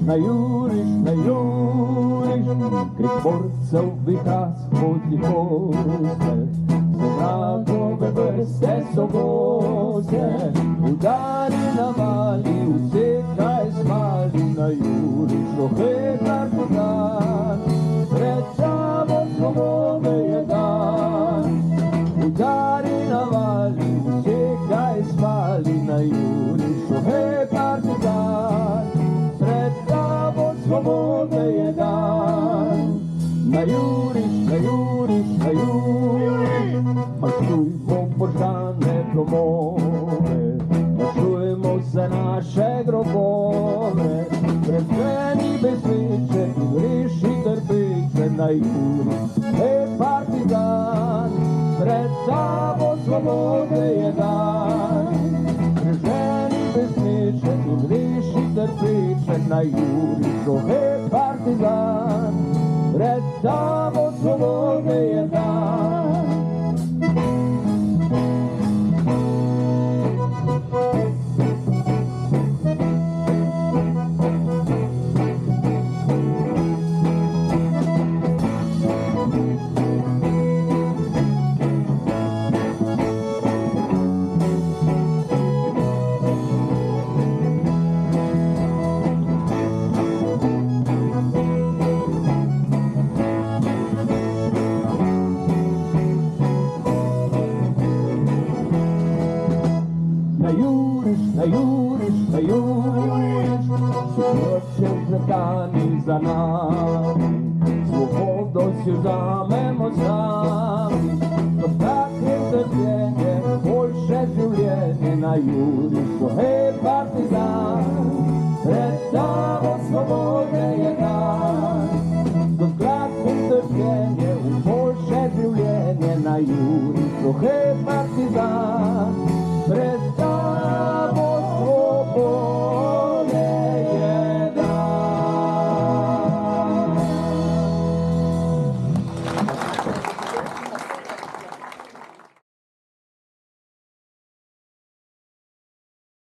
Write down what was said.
najuriš, krik borcev vitaz podli koste, za vragove vrste so goste, udari navali, usekaj smali, najuriš, rohe partigan, pred tabo svobode je dan. Udari navali, usekaj smali, najuriš, rohe partigan, pred tabo svobode je dan. Najuriš, maršujmo požane domove, maršujmo za naše grobove, prekreni besmiče in reši trpiče. Najuriš, partizan, pred tabo svobode je dan. Preženi besmiče in reši trpiče. Najuriš, partizan, pred tabo svobode je dan. Najuriš, su noće dani za nami, svobodu si vzamemo sami, do takve trpljenje, boljše življenje. Najuriš, partizan, pred tabo svobode je dan. Do takve trpljenje, boljše življenje. Najuriš, partizan,